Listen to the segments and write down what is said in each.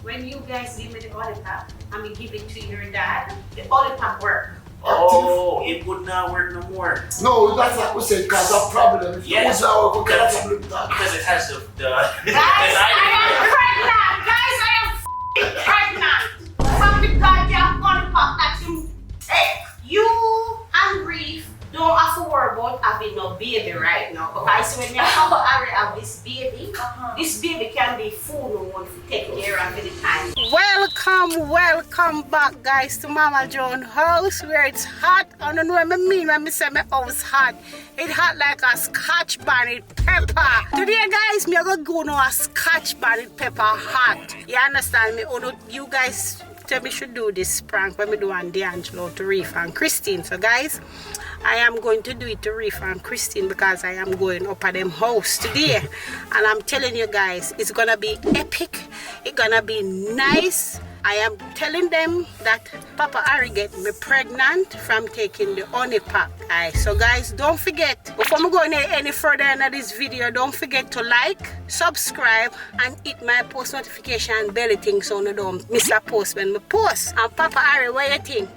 when you guys give me the lollipop, I'm gonna give it to your dad. The lollipop work. Oh, it would not work no more. No, that's what we said because of problem. Yes, because it has the Guys, I am pregnant! Guys, I am pregnant! Something goddamn lollipop that you take. You and Reafe don't have to worry about having no baby right now. Because when you have this baby, this baby can be food no one to take care of at the time. Welcome back guys to Mama Jones house where it's hot. I don't know what I mean when I say my house hot. It's hot like a Scotch bonnet pepper. Today guys, me gonna go no a Scotch bonnet pepper hot. You understand me? Oh, you guys tell me should do this prank when we do on D'Angelo to Reafe and Kristen. So guys, I am going to do it to Reafe and Kristen because I am going up at them house today. And I'm telling you guys, it's gonna be epic. It's gonna be nice. I am telling them that Papa Harry get me pregnant from taking the honey pack, guys. So guys, don't forget, before we go any further in this video, don't forget to like, subscribe, and hit my post notification bell thing so you don't miss a post when we post. And Papa Harry, what do you think?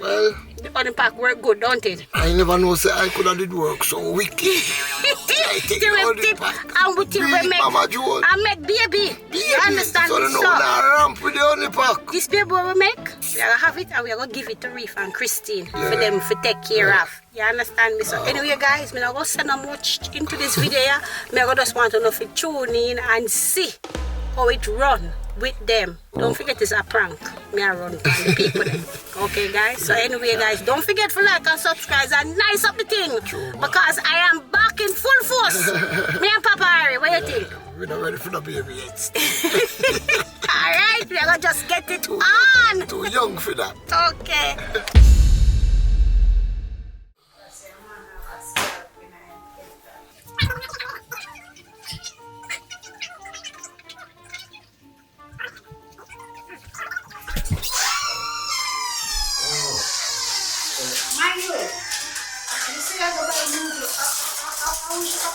Well, the honey pack work good, don't it? I never know say I could have did work so wicked. I take the honey pack. And we think we make Mama Jones. and make baby. You understand so me? So ramp with the honey pack. This baby we make, we are gonna have it and we are gonna give it to Reafe and Kristen for them to take care of. You understand me? So anyway guys, I'm not gonna send them much into this video. I just want to know if you tune in and see how it run with them. Don't forget it's a prank. Me I run from the people then. Okay guys, so anyway guys, don't forget to like and subscribe and nice up the thing. Because I am back in full force. Me and Papa Harry, what do you think? We're not ready for the baby yet. Alright, we're gonna just get it on. Too young for that. Okay.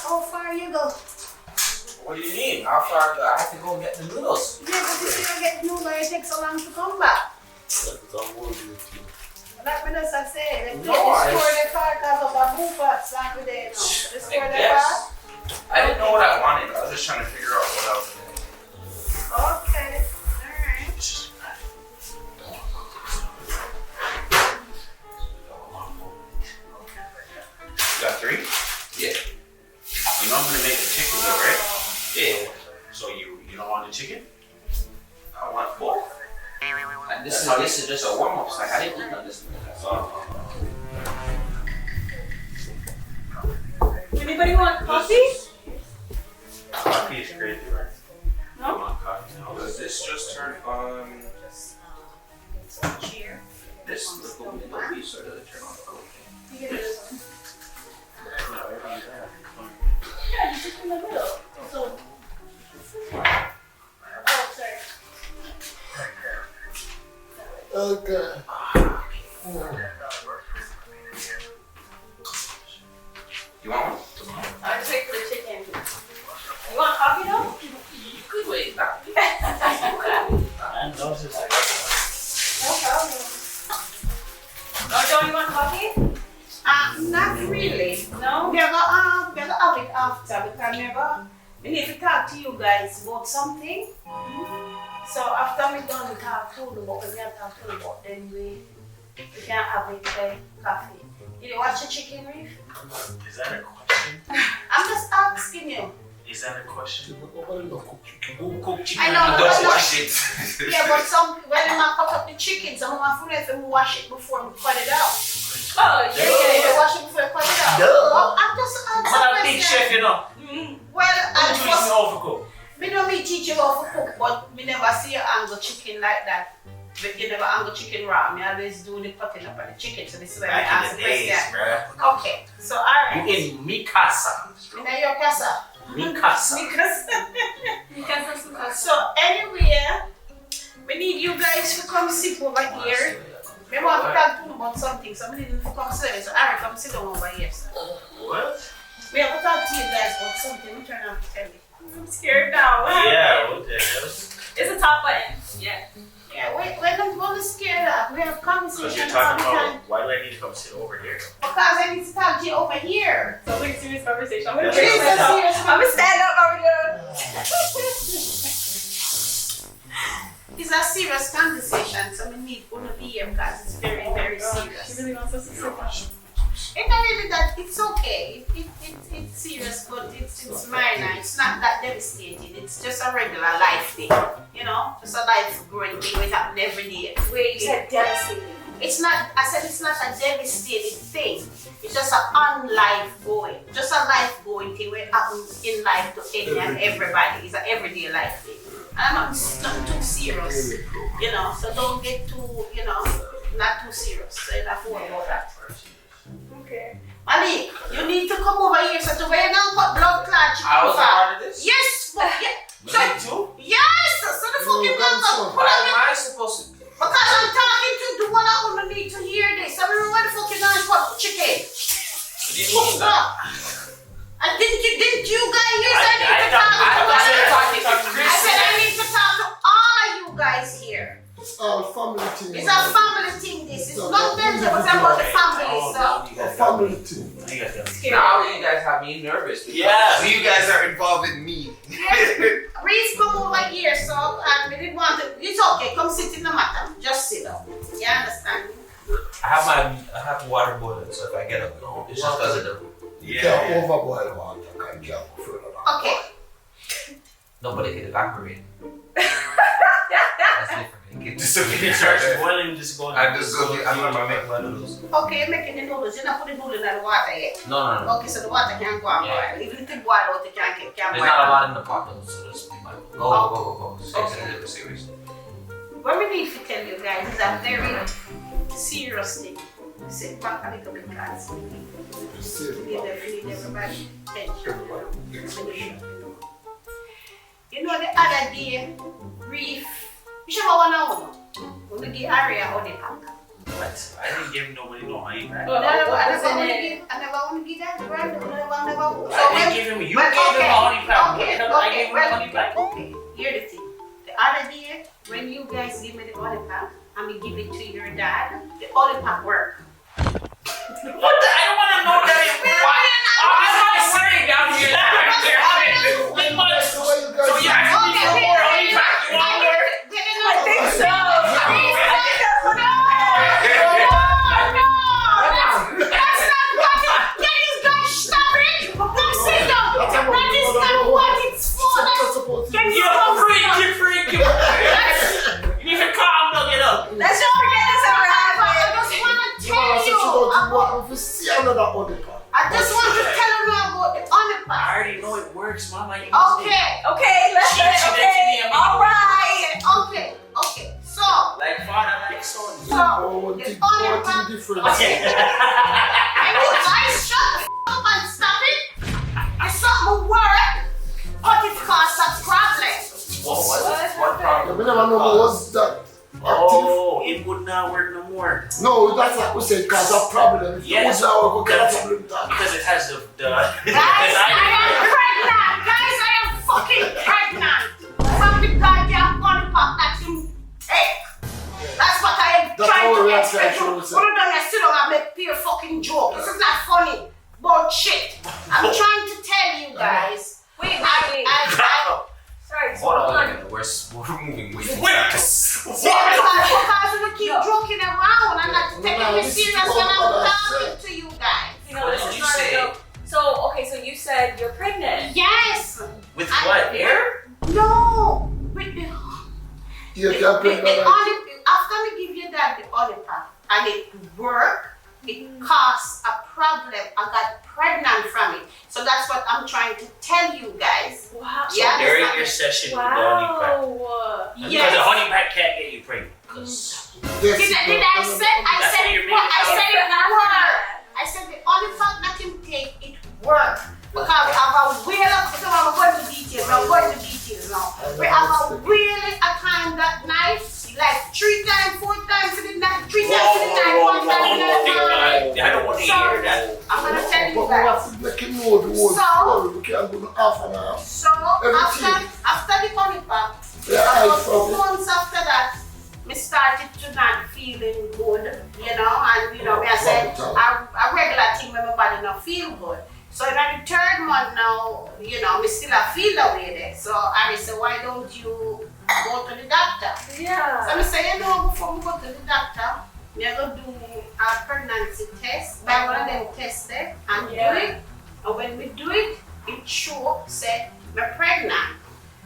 How far you go? What do you mean? How far do I have to go and get the noodles? Yeah, but you see I get noodles, it takes so long to come back. Like me just say, they score the car because of a booper slang with it. They score the car. I didn't know what I wanted. I was just trying to figure out what I was doing. Okay, alright. You got 3? Yeah. You know I'm gonna make the chicken though, right? Yeah. So you don't want the chicken? I want 4. And this is just a warm up. Like I didn't eat on this. So. Anybody want coffee? Coffee is crazy, right? No? I want coffee. No. Does this just turn on? Cheer. This little piece or does it turn on the cold thing? You get this one. Yeah, you just in the middle. So. Oh, sorry. Okay. You want one? I'll just wait for the chicken. You want coffee though? You could wait. And those is like no problem. Oh, John, you want coffee? Not really. No? We're gonna have it after because we need to talk to you guys about something. So after we done talk to you about what we have to talk to you about, then we can have it coffee. Did you watch the chicken, Reafe? Is that a question? I'm just asking you. Is that a question? Who cook chicken? I know, Don't but wash it. Yeah, but when they cut up the chicken, some of my food have to wash it before we cut it out. Oh, yeah, wash it before you cut it out. Well, I'm just asking. I'm a big chef, you know. Well, I'm just overcook. Me know me teach you how to cook, but me never see you angle chicken like that. But you never angle chicken raw. Me always do the cutting up of the chicken. So this is why I ask the question. Okay, so alright. You in mi casa. In your casa. Mi casa. So anyway, we need you guys to come sit over here. We want to talk to you about something, so we need you to come sit. So Harry, come sit down over here. So. What? We have to talk to you guys about something. I'm trying to tell you. I'm scared now. Yeah, what the hell? It's a top button. we have Because you're conversations all talking the time. about why do I need to come sit over here? Because I need to talk to you over here. Sounds like a serious conversation. I'm gonna Yes, break yes, this up. yes. I'm gonna stand up over there. It's a serious conversation, so we need to be here because it's very, very She serious. really wants us to sit down. It's not really that, it's okay. It's serious, but it's minor. It's not that devastating. It's just a regular life thing. You know? Just a life growing thing. It happens every day. Wait, you said devastating. It's not, I said it's not a devastating thing. It's just an on-life going. Just a life going thing where it happens in life to any and everybody. It's an everyday life thing. And I'm not too serious. You know? So don't get too, you know, not too serious. So you have to worry about that. Okay. Malik, you need to come over here so to where you don't put blood clot chicken I was a fat. part of this? Yes, but yeah. Me too? Yes, so the fucking blood clot. Why am I supposed to? Because I'm talking to the one I want to need to hear this. I mean, where the fuck you going to put chicken? What do you mean? And didn't you guys hear I need to talk to I said I need to talk to all of you guys here. It's all family thing. It's a family thing, this. It's not them, but it's about the family, so. A family thing. Now you guys have me nervous. Yeah, so you guys are involved in me. Reese, come over here, so, and we didn't want to, it's okay, come sit in the matter, just sit down. You understand? I have water boiling, so if I get up, it's just because of the. You can't overboil water. You can't go further than Okay. Nobody can evaporate. That's different. It can disappear. Boiling, just go. I'm gonna make my noodles. Okay, you're making the noodles, you're not putting the noodles in the water yet. No. Okay, so the water can't go and boil. Even if it boil out, it can't boil. There's not a lot in the pot though, so just go. Serious. What we need to tell you guys is a very serious thing. Sit back a little bit, guys. We need everybody attention. You know the other day, Reafe, you should have one hour. When we give area on the pack. What? I didn't give nobody no money back. I never want to give that. I didn't give him. You gave him a honey pack. I gave him a honey pack. Okay, here's the thing. The other day, when you guys give me the honey pack, I'm going to give it to your dad, the honey pack worked. What the? I don't want to know that it worked. I'm not sitting down here. So you actually need more honey pack. You want more? I think so. I just want to tell you about the honey pack. I already know it works, Mama. Okay. So, Like father, like son. Oh, the think honey pack. different. Okay. And you guys shut the up and stop it. It's something work, but it causes a problem. What problem? We never know what was that. Oh, it would not work no more. No, that's like we said, cause a problem. Yes. It would not work, problem. Because it has the Guys, I am pregnant. Guys, I am fucking pregnant. Something goddamn honey pack that you take. That's what I am That's trying how to we are explain to trying you. to say. What don't you sit down and make pure fucking joke? This is not funny. Bullshit. I'm trying to tell you guys. Wait. Sorry, Hold on. We're moving. Because we keep joking around and not taking me serious when I'm talking to you guys. You know, What this did is you not say? a joke. So you said you're pregnant. Yes. With what? Air? No. With the You can't bring that. after we give you that the honey pack and it worked, it caused a problem. I got pregnant from it. So that's what I'm trying to tell you guys. Wow. Yeah. During your session with the honey pack. Wow. Because the honey pack can't get you pregnant. Because Did I said it worked. I said the honey pack that you take, it worked. Because we have a wheel of, so I'm going to details now. We have a wheel a time that night, like 3 times, 4 times in the night, 3 times in the night, 1 time in the morning. I don't want to hear that. I'm going to tell you But we guys. have to make him know the whole story. We can't go half an hour. So after the honey pack, Yeah, about 2 months after that, me started to not feeling good, you know, and you know, me I said a regular thing when my body not feel good. So in the third month now, you know, me still a feel the way there. So I said, why don't you go to the doctor? Yeah. So I say, you know, before we go to the doctor, we are going to do a pregnancy test. Buy one of them tests there and do it. And when we do it, it shows say we're pregnant.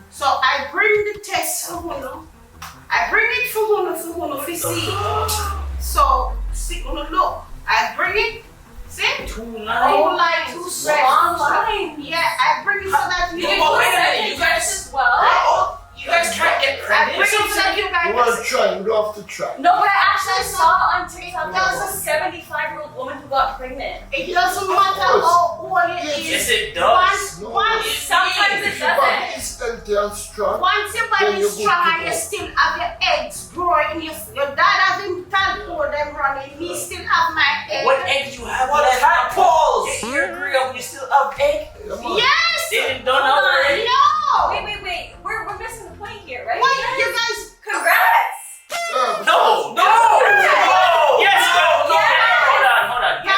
So I bring the test for Hunu. I bring it for Hunu to see. So see Hunu look. I bring it. See? Two lines. Two Long line. Yeah, I bring it so that you Yeah, but wait a minute, you guys- as well. You guys can't get I pregnant. bring it so that you guys You want to try, you don't have to try. No, but I actually saw on TikTok there was a doesn't- 75-year-old woman who got pregnant. It doesn't matter how old it is. Yes, it Once, does. No. once, Sometimes it If your body doesn't. is healthy and strong, once your body Then is you strong go and to you go. still have your eggs growing, your dad has him tadpole them running, me still have my eggs. What eggs you have? What left? tadpoles? Yeah, you agree up, you still have egg? yeah, man. Yes! They didn't done Hold on. already. No! Wait. We're missing the point here, right? What you guys? Congrats! Yeah, No. Yes, no. Hold on. Yes.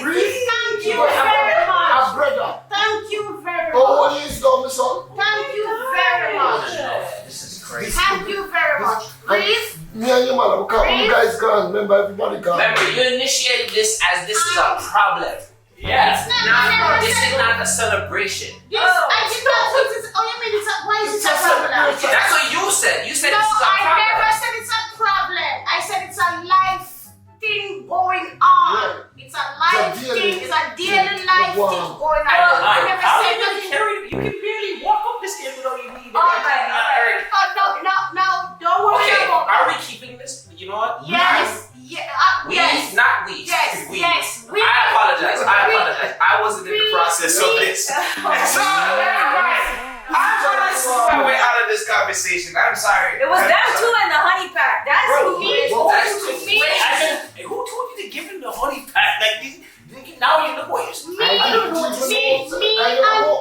Really? Thank you very much. A brother. Thank you very How much. old is now, my son? Thank you very much. This is crazy. Thank you very much. Please. Me and your mother, because all you guys gone, remember everybody gone. Remember, you initiated this as this is a problem. Yeah. It's not I never This said is not a celebration. This, I did not say this. Oh, you mean it's a, why is it a problem? That's what you said. You said No, this is a I problem. never said it's a problem. I said it's a life thing going on. It's a life thing. It's a daily life thing going on. I never How said you nothing. carry? You can barely walk up the stairs without you need. Alright. Oh, no, don't worry Okay, about are we keeping this? You know what? Yes, We, yes, not we. yes, We. yes. We. I apologize. I wasn't in the process of this. I'm trying to see my way out of this conversation. I'm sorry. It was them two and the honey pack. That's Bro, me. that's too Me. Wait, who told you to give him the honey pack? Like these, now you look what you're Me and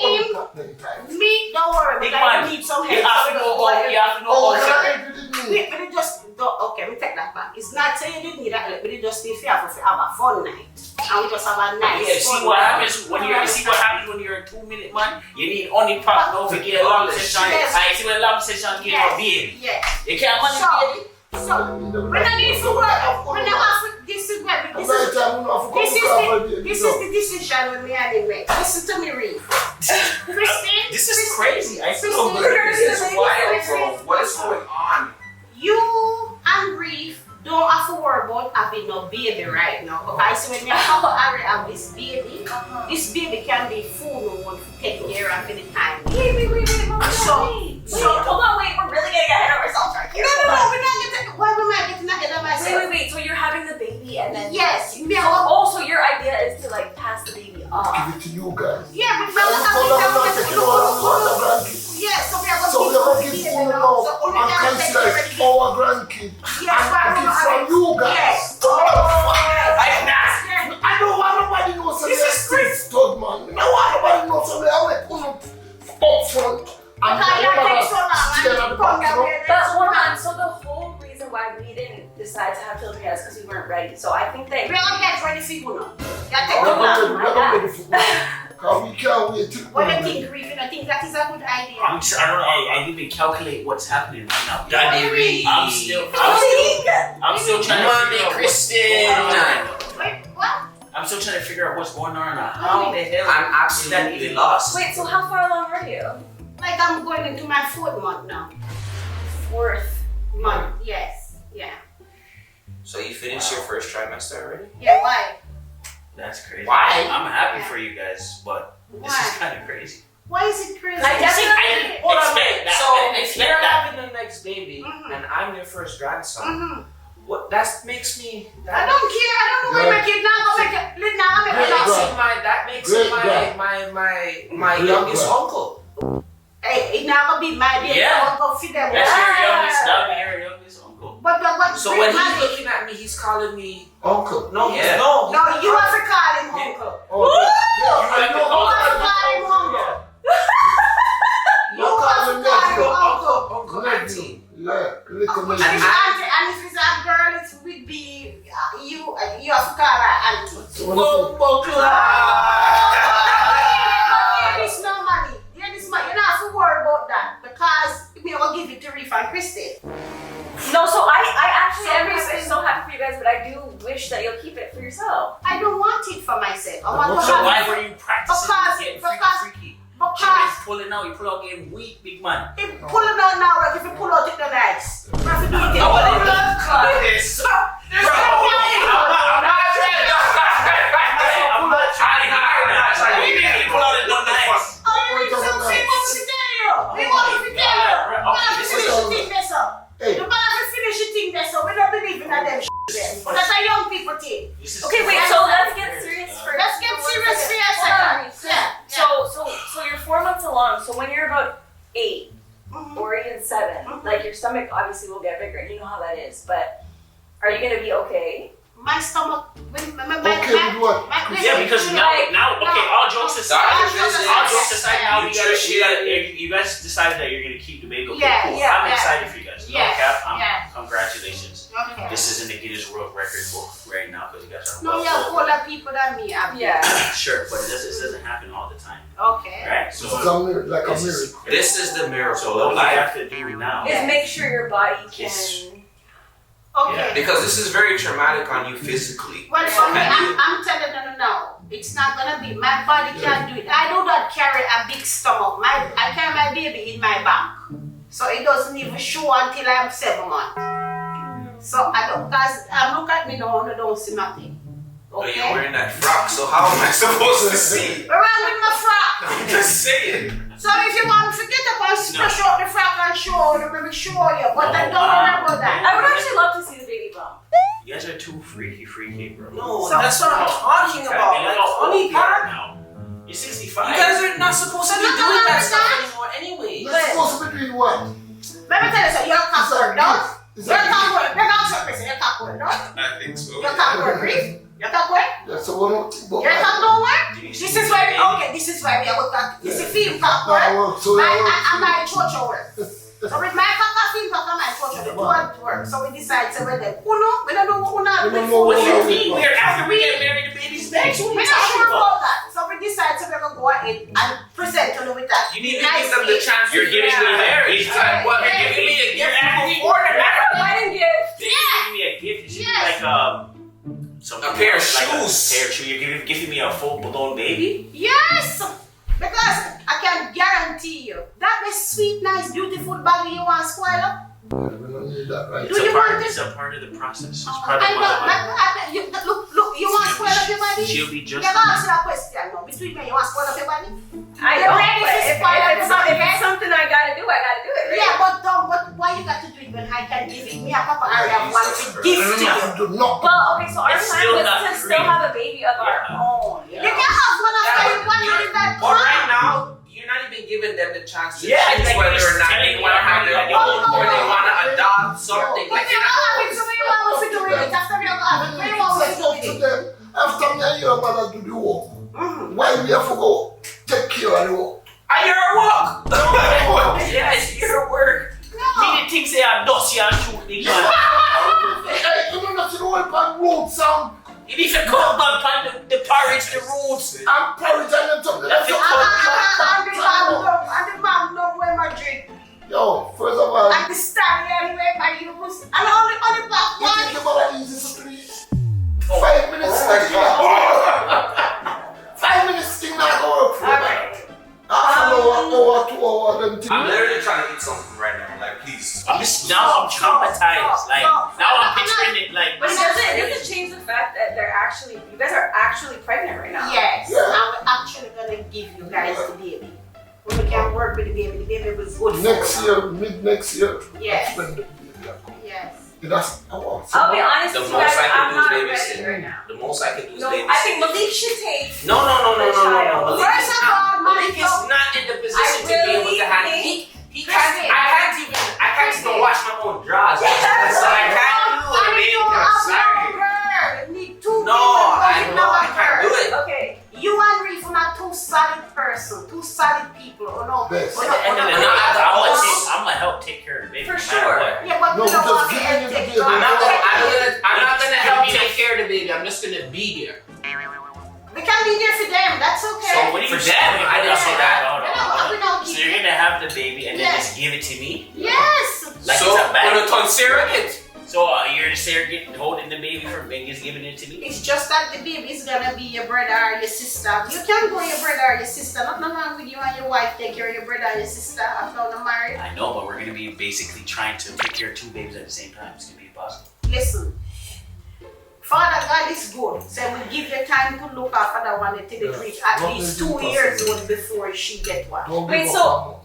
him. Me, don't worry, Big but man, I need some you help. have to know all. You have to know all. Wait, but it just okay, we take that back. It's not saying you didn't need that help, but it just if you have a fun night. And we just have a nice Yeah, see fun what night. happens when you're. See what happens when you're a 2-minute man. You need only pack. Don't forget a long session. Yes. I see when long session give a baby. Yes. You can't manage baby. So when I need to work, when I have this is what this is the decision with me and him make. Listen to me, Reafe. Kristen, This is crazy. I feel Kristen, good. This is wild, bro. What is going on? You and Reafe don't have to worry about having no baby right now. Because when you have this baby can be full on to take care of any time. Wait, hold on, wait, we're really gonna get ahead of ourselves right here. No, we're not getting. Why am I getting ahead of myself? Wait, so you're having the baby and then Yes, me. also your idea is to like pass the baby off. Give it to you guys. Yeah, but So we are going to give you love and consider our grandkid and give from you guys. I don't want nobody knows something. This is Chris Todd, man. I don't want nobody knows something. I will put up front. And But hold on, so the whole reason why we didn't decide to have children yet is because we weren't ready. So I think that We all get ready for you now. we can't wait till What do you think, Reafe? I think that is a good idea. I don't know. I didn't even calculate what's happening right now. Daddy Reafe. I'm still trying to Money, figure out Kristen. Wait, what? I'm still trying to figure out what's going on. How the hell? I'm absolutely lost. Wait, so how far along are you? Like I'm going into my 4th month now. 4th. Month, yes. Yeah. So you finished your first trimester already? Yeah, why? That's crazy. Why? I'm happy for you guys, but this is Why? kind of crazy. Why is it crazy? I definitely- I didn't Hold on, expect that. so I didn't if expect you're that. having the next baby Mhm. and I'm your first grandson, Mm-hmm. what that makes me I don't care. I don't know why my kid now gonna make it. Now I'm that making makes it. him my Great youngest grand. uncle. Hey, it now gonna be my baby. Yeah. I'm gonna feed them. That's your youngest. That'll be your youngest uncle. But what? So when he's looking at me, he's calling me Uncle. no, Yeah. no. No, you have to call him uncle. Oh, yeah. You have to You call have to him call him uncle. You call have him to call him nephew. uncle. Little If lady. it's auntie, and if it's a girl, it would be you have to call her auntie. So what is it? There is no money. There is money. You don't have to worry about that because we will give it to Reafe and Kristen. No, so I actually So am Kristen- so happy for you guys, but I do wish that you'll keep it for yourself. I don't want it for myself. I want to So have why it. were you practicing Because- getting because- freaky? Because You pulling out, you pull out getting weak, big man. if pull it out now, like if you pull out it the nice. I want to this. I'm not trying to hear that. You pull out it the nice. Oh, you need some shit to tell you. We want to tell you. We want to finish the thing this up. Hey. You want to finish the thing this up. We don't believe in that them shit. But that's a young people thing. Okay, wait, so let's get serious for Let's get serious for a Hold on. second. Yeah. So you're 4 months along, so when you're about 8 Mhm. or even 7, like your stomach obviously will get bigger, and you know how that is, but are you gonna be okay? My stomach, Okay, with what? Yeah, because now, okay, all jokes aside, now you guys decided that you're gonna keep the baby. Okay, Yeah, cool. yeah, I'm yeah. excited for you guys. No Yeah, cap, yeah. congratulations. Okay. This is in the Guinness World Record book right now because you guys are No, well you have over. older people than me. Abby. Yeah. Sure, but it doesn't happen all the time, Okay. right? This is a miracle, like a miracle. This is the miracle So what of we life. have to do now. Is make sure your body can. Yes. Okay. Because this is very traumatic on you physically. Well, for me, And I'm telling you now, it's not gonna be. My body can't do it. I do not carry a big stomach. I carry my baby in my back, so it doesn't even show until I'm 7 months. So I don't, guys, look at me now and I don't see nothing. But Okay. you're wearing that frock, so how am I supposed to see? Around with my frock. I'm just saying. So if you want to get up and splash out the frock and show you, let me show you. But I don't worry about that. I would actually love to see the baby bump. You guys are too freaky, bro. No, So- that's what I'm talking about. Okay, Like, how old honey you are pot. now? You're 65. You guys are not supposed to be No, no, doing no, that no, stuff no. anymore anyway. You're supposed to be doing what? Let me tell you something. You're a It's a cockroach, no? gift. It's You're a a gift. cockroach. You're not sure, Kristen. You're a cockroach, no? I think so. You're a cockroach, Reafe. You're a cockroach. Yeah, so we don't think about You're a that. cockroach. Do you This see is why, the okay, this is why we are going to, this is film No, cockroach. I work, so I work. And my church work. So with my cockroach film cockroach and my church work, the two at work. So we decide to wear them. Uno, we don't know what Uno We don't before. know What do you what mean? We're after we get married, the baby's next. What are We're you not talking sure about? about that. So we decide to we're going to go ahead and present you with that. You need to nice give them the gift. chance. You're giving me a marriage. Yeah. What? Yeah. You're giving me a You're gift asking me before the Wedding gift. You're giving me a gift. It should be Yes. like something A pair of else, like shoes. A pair of shoes. You're giving me a full blown baby. Yes! Because I can guarantee you that the sweet, nice, beautiful body you want to spoil up. We don't need that right Do you want It's it? a part of the process. It's I part of know. Look, you want to spoil up your body? She'll be just. Let me ask you a question now. Between me, you want to spoil up your body? I You're know, ready but to if spoil up it's your body, if it's something I gotta do, right? Yeah, but why you got to do it when I can give it? Me and Papa I have one to give to you. Do not. Well, okay, so our It's plan still was not to free. still have a baby of our Yeah. own. You can have one after you want to in that But right car. now, you're not even giving them the chance to Yeah, choose like whether you're or not telling they want to have their me, own or they want to no. adopt something. But Like, you don't have it, so you want to do it. After you have it, you want to do to it. them, after me and your mother do the work, Mhm. why we have to go take care of the work? are you at work? Yeah, it's your work. Me the things they are dusty and shoot big man. Hey, you know nothing about pan road sound You need to cut up on the porridge, the roots. and porridge and them something. That's it. And the man know where my drink. Yo, first of all, And the stallion where my use. And on the back you think one. your mother easy to clean? 5 minutes Oh my thing not 5 minutes thing not go up for Alright. half an hour, 2 hours, them thing. I'm literally trying to eat something right now. Like, please. Now I'm traumatized. Like, now I'm picturing it like. But it doesn't change the fact that you guys are actually pregnant right now. Yes. Yeah. And we're actually going to give you guys the baby. When we can work with the baby was good for Next you. year, mid next year, Yes. when the baby will come. Yes. That's I want. I'll be honest The with you most guys, I can I'm do is not babysit. ready right now. The most I can do is No, babysit. I think Malik should take. No. Malik First is of not. all, Malik is Malik, not in the position to be able to handle. He can't. I can't even wash my own drawers. So I can't do it, baby. I'm sorry. No, I know I can't do it. Okay. You and Reafe are not two solid people. Oh no. Best. At the end of the day, I'm gonna help take care of the baby. For no matter sure. what. Yeah, but No, we don't just want to give me the take baby. I'm not gonna help take care of the baby. I'm just gonna be there. We can be there for them. That's okay. So what do you For say? them? I didn't say that. Hold on, hold on. We don't So give you're it. gonna have the baby and then Yes. just give it to me? Yes. Like So, it's a bag. when turn surrogate. So you're the surrogate holding the baby from and just giving it to me? It's just that the baby is gonna be your brother or your sister. You can go your brother or your sister. Nothing wrong with you and your wife take care of your brother or your sister after you're married. I know, but we're gonna be basically trying to take care of two babies at the same time. It's gonna be impossible. Listen. Father God is good. So we give you time to look after the one until it reach at least 2 years old before she get one. Don't Wait, give so- up.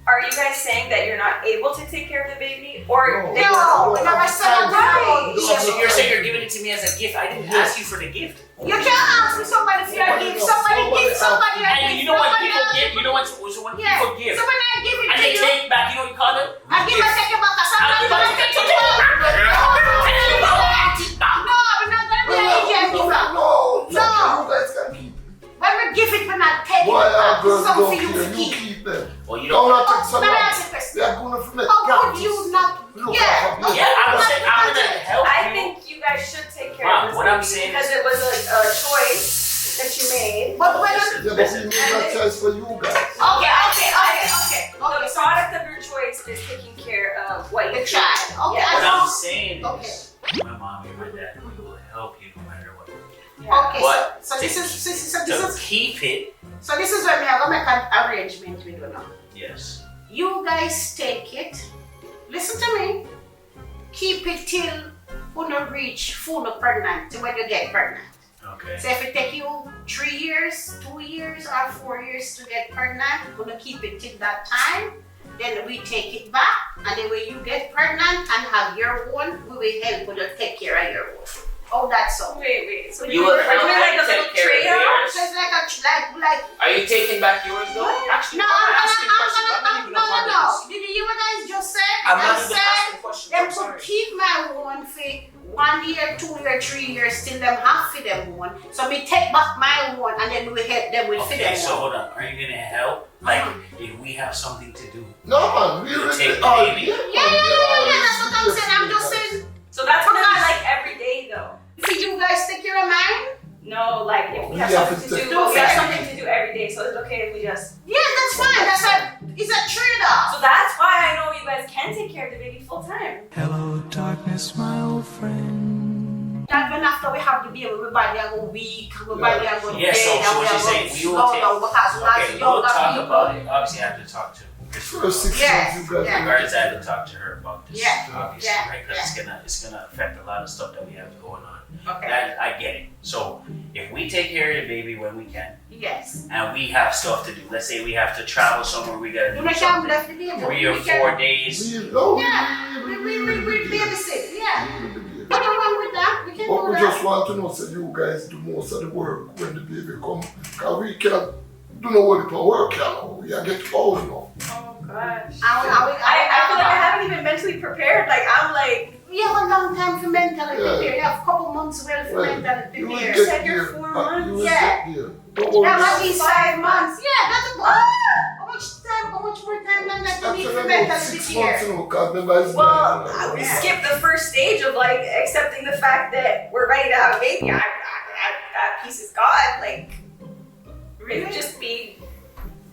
Are you guys saying that you're not able to take care of the baby? Or No. they No, we never said that. Right. So you're saying you're giving it to me as a gift. I didn't ask you for the gift. You can't ask me somebody for your gift. Somebody give somebody a gift. And you know what Somebody people else- give? You know what? So when Yeah. people give, So when I give it and to they you, take back, you know what you call it? I give and take it back. Sometimes I'll give when I and take take it it back. No, we're not gonna be an idiot. No, No. you guys can keep it. When we give it, we're not taking Why it back. our girls Something don't for you care? to You keep. keep them. Well, you Don't know. not take so Let me long. ask you a question. They are going to make How could practice. you not? Look Yeah. at her. Yeah, I'm saying I'm gonna help I you. think you guys should take care Mom, of this what I'm baby saying because is- it was a choice that you made. But when Listen, Yeah, but listen. we made that choice for you guys. okay. The product of your choice is taking care of what you The child. Okay, Yeah. What I I'm know. saying Okay. is, my mom and my dad will help you no matter what. Yeah. Okay, What? so this To is keep it, when we are gonna make an arrangement with you now. yes. You guys take it. Listen to me. Keep it till you don't reach full pregnant till when you get pregnant. Okay. So if it take you 3 years, 2 years, or 4 years to get pregnant, we're gonna keep it till that time. Then we take it back, and then when you get pregnant and have your own, we will help you to take care of your own. Oh, that's all. Wait. So You you will were help doing me like a take little care of trade-off? So it's like Are you taking back yours though? Actually, no, I'm asking questions. I'm not even no. upon this. Did you guys just say? I'm not I even said asking questions. them I'm could sorry. keep my one for 1 year, 2 year, 3 years till them have for them one. So me take back my one and then we help them with for Okay, them so one. hold on. Are you gonna help? Like, if we have something to do. No, man, we You really take the are. baby? Yeah, that's what I'm saying. I'm just saying. So that's gonna be like every day though. So you guys take care of mine? No, like if we have Yeah, something to but do, we have something to do every day. So it's okay if we just. Yeah, that's fine. It's a trade-off. So that's why I know you guys can take care of the baby full time. Hello, darkness, my old friend. That when after we have the baby, we body are go weak, we body are go Yeah, so dead, and what we you're are saying, go we will take. slow down because we are Okay, we'll younger talk people. about it. Obviously, I have to talk to First 6 Yes, months, you guys. yeah. Regardless, I have to talk to her about this. Yeah, Obviously, yeah, right? Because it's gonna affect a lot of stuff that we have going on. Okay. I get it. So if we take care of the baby when we can, Yes. and we have stuff to do. Let's say we have to travel somewhere. We gotta You do know, I'm something. left the baby. 3 or 4 days. Yeah, we babysit. Yeah. Nothing wrong with that. We can But do we that. just want to know that you guys do most of the work when the baby come. Because we can't do no work for work, you know. We are getting old now. Oh gosh. I I feel like I haven't even mentally prepared. Like I'm like. We have a long time for mentally Yeah. prepare. We have a couple months well for Well, mentally you will prepare. get said you're there. 4 You months? will Yeah. get there. Don't worry. That was these 5 months. Yeah, that's a how much more time than that you need for Actually, about mentally 6 prepare? months, you know, because remember it's Well, been- we skipped the first stage of like accepting the fact that we're ready to have a baby. That piece is gone. Like, really just be,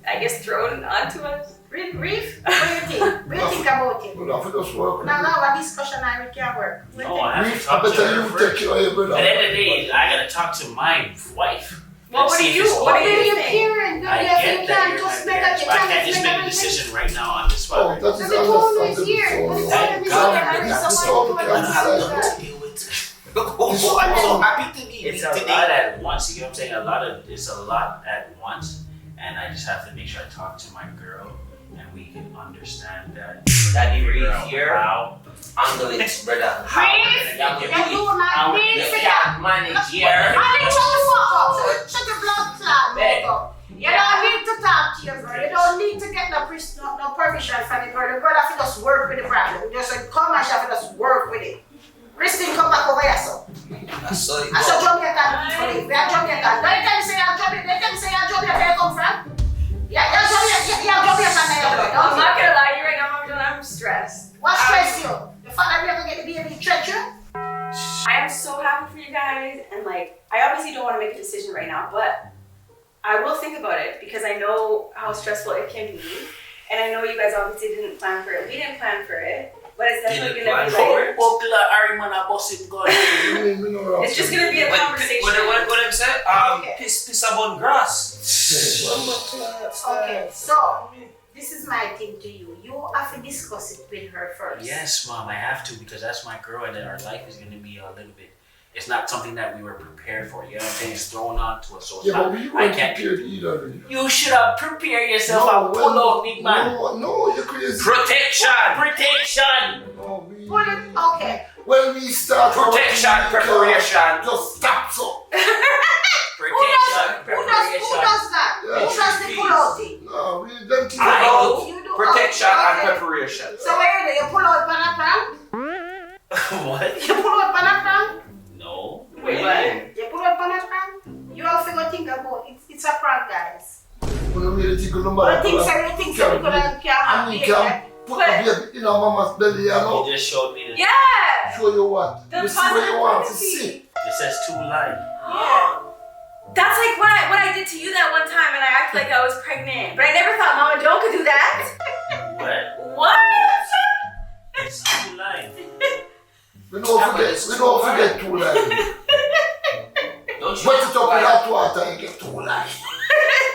I guess, thrown onto us. Reef, what do you think? What do you think about it? We have to just work. Now, our discussion I can work. What do you No, think? I have to I talk to better her you first. take care of your brother. At the end of the day, I gotta talk to my wife. Well, and what see do if you- it's what do okay. You're you your think? parent. I You get can't that you're just my make parents, a but I can't just make a decision. decision right now on the Oh, spot. that So is the phone is understandable. here. So, But it's Thank not a God decision. that It's the someone phone who can will decide. decide that. Deal with it. I'm so happy to be It's a today. lot at once. You know what I'm saying? It's a lot at once, and I just have to make sure I talk to my girl, and we can understand that. Daddy figure Reafe out here. how. Handle it, brother. Reafe, How you do not need you to can't manage here. Ali, shut the fuck up. Shut your blood clot Man. mouth up. You don't need to talk to your girl. You don't need to get no permission from the girl. The girl have to just work with the problem. Just come and she have to just work with it. Kristen, come back over here, so. I saw it. I saw Jamaican people. We are Jamaican. Don't you tell me say you're Jamaican. Don't you tell me say you're Jamaican where you come from. Yeah, you're Jamaican. You're Jamaican. I'm not gonna lie to you right now, Mama John. I'm to right now, but I will think about it because I know how stressful it can be. And I know you guys obviously didn't plan for it. We didn't plan for it. But it's definitely going to be like... It's just going to be a conversation. What I'm saying? Piss about grass. Okay, so this is my thing to you. You have to discuss it with her first. Yes, Mom, I have to because that's my girl and our life is going to be a little bit. It's not something that we were prepared for. You know what I'm saying? It's thrown onto us. So it's Yeah, not, but we I weren't can't. prepared either. You should have prepared yourself and pull out, big man. No, you're crazy. Protection. No, Pull it, okay. when we start Protection, preparation. just stop so. Protection. Who does that? Yeah. Who does the pull out thing? No, we don't think I about do. You do. Protection Okay. and preparation. So where do you pull out Panapram? What? You pull out Panapram? No. Wait, what? You pull out Panapram? You have to think about it. It's a prank, guys. when we really think of the But matter. things are the things that we I can't mean, be. can put the baby in our mama's belly, you know? You just showed me the. Yeah! Show you what? The You see what you want to positive see. It says 2 lines. Yeah. That's like what I did to you that one time and I acted like I was pregnant. But I never thought Mama Joe could do that. What? What? It's 2 lines. We don't forget 2 lines. Don't you? Wet it up with hot water and get 2 lines.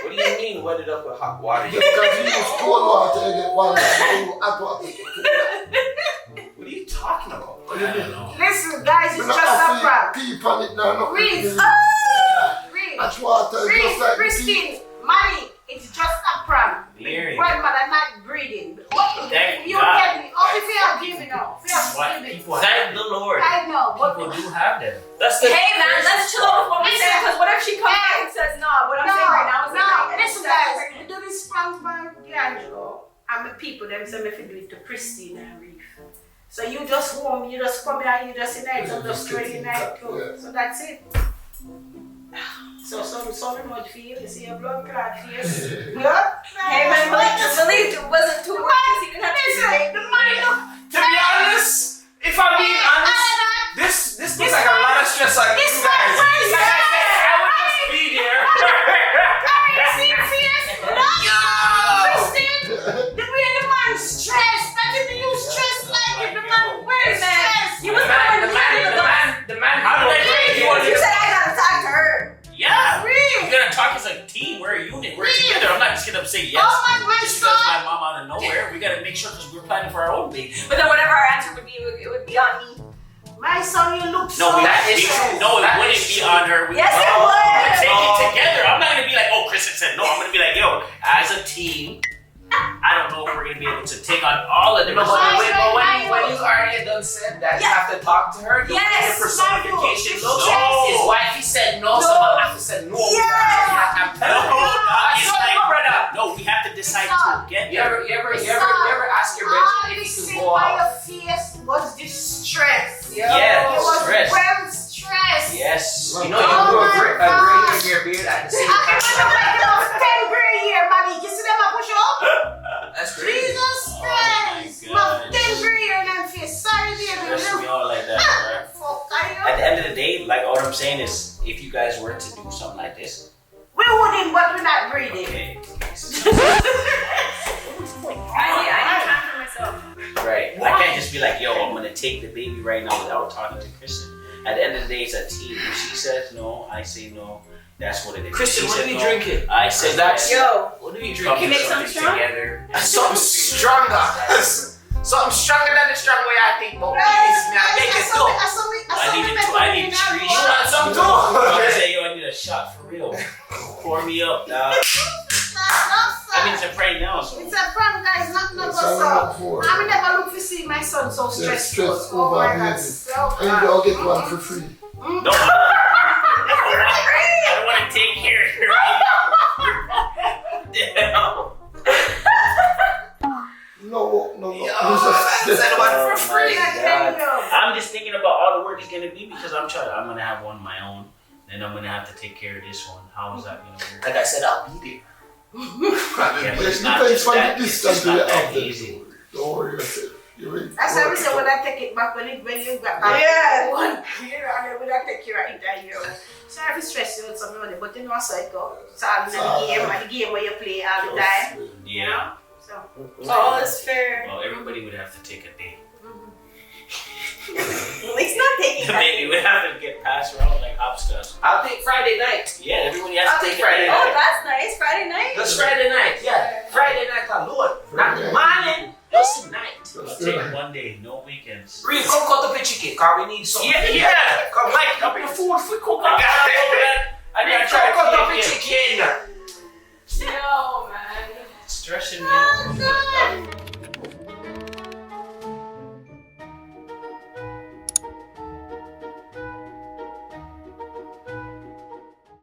What do you mean wet it up with hot water? Because you use cold water and get 1 line. You hot water and get 2 lines. What are you talking about? What do you mean? Listen, guys, it's We're just not a prank. pee on it now. No. Reafe. Reafe. Hot water is just like Christine, money, it's just a prank. Mary. Grandmother not breathing. What? Thank You God. get me? Oh, if you have given up. If you have What? given. People thank the Lord. I know, but People do have them. That's the Hey man, let's chill out with what we say because what if she comes back and says no? What I'm saying right now is like, listen guys, we do this prank for D'Angelo and the people them say me fi do it to Kristen and Reafe. So you just home, you just come here, you just in there, so just throw in there too. So that's it. So some much for you, you see your blood clot face. Yeah? hey man, believe it wasn't too much because he didn't have to Listen, the mind of To be honest, if I'm being honest, this looks like a lot of stress on you It's guys. my first Like I said, I would time. just be there. Are you serious? No! Kristen, the way the man stressed, that is you stress like it, the man very stressed. You was the one The man. How did I break you? You said I gotta talk to her. Yeah. Reafe. We're gonna talk as a team. We're a unit. We're together. I'm not just gonna say yes. Oh my Just because God. my mom out of nowhere, we gotta make sure because we're planning for our own baby. But then whatever our answer would be, it would be on me. My son, you look No, so that is stressed. true. No, it That wouldn't is be true. on her. We Yes, it we'll would. take it together. I'm not gonna be like, oh, Kristen said no. I'm gonna be like, yo, as a team, I don't know if we're gonna be able to take on all of them. But Why? when you already done said that, you have to talk to her. The Yes, way the personification my looks dude. is why he said no. Someone have to say no. Yeah. I'm telling you. It's It's like, brother. no, we have to decide Stop. together. You ever ask your All bitch you if you see can go by out? your face was the stress. Yeah, It was stress. well stressed. Yes. You know you Oh grew a my gray God. hair in your beard at the I same time. can make it off 10 gray hair, buddy. You see them I push up? That's crazy. Jesus Christ. Oh my My gosh. 10 gray hair and I'm face. Sorry, baby. Stress me out like that, bro. Fuck, are At you? the end of the day, like all I'm saying is, if you guys were to do something like this, We wouldn't, but we're not breathing. okay. I need time for myself. Right. I can't just be like, yo, I'm gonna take the baby right now without talking to Kristen. At the end of the day, it's a team. If she says no, I say no. That's what it is. Kristen, If she what said are you no, drinking? I say That's- yes. Yo, What are you Come drinking? you make to something something strong? together. Something stronger. Something stronger than the strong way I think. But please, man, make it do. I need 3 You want shots. some I too? say, yo, I need a shot for real. Pour me up, dog. I mean, it's a prank now, so. It's a prank, guys, not no It's so. a for. I never look to see my son so stressful. stress Oh my God, overheated. so And you all get one for free. No, I don't want to take care of her. Damn. No. Yo, It's just- that's one Oh for free. my Thank God. you. I'm just thinking about all the work it's gonna be because I'm gonna have one of my own, then I'm gonna have to take care of this one. How is that gonna work? Like I said, I'll be there. Yeah, but It it's not depends just on that. the It's distance just you not that have them. easy. Don't worry yourself. That's why we say when I take it back when you got back. Yeah. One year and then when I take you right there, you know. Sorry if it's stressing you with some money, but you know so it goes. It's all in the game where you play all the time. You know? So All is fair. Well, everybody would have to take a day. He's not taking that. Maybe we have to get passed around like hopscotch. I'll take Friday night. Yeah, everybody has to take Friday a Oh, day. that's nice. Friday night. Just Friday night, yeah. Friday night alone. Not morning, just night. I'll take one day, no weekends. Reafe, come cut up a chicken, cause we need some. Yeah. Come Like up your food, we cook up. I Reafe, need to try come cut up to a clean it. chicken.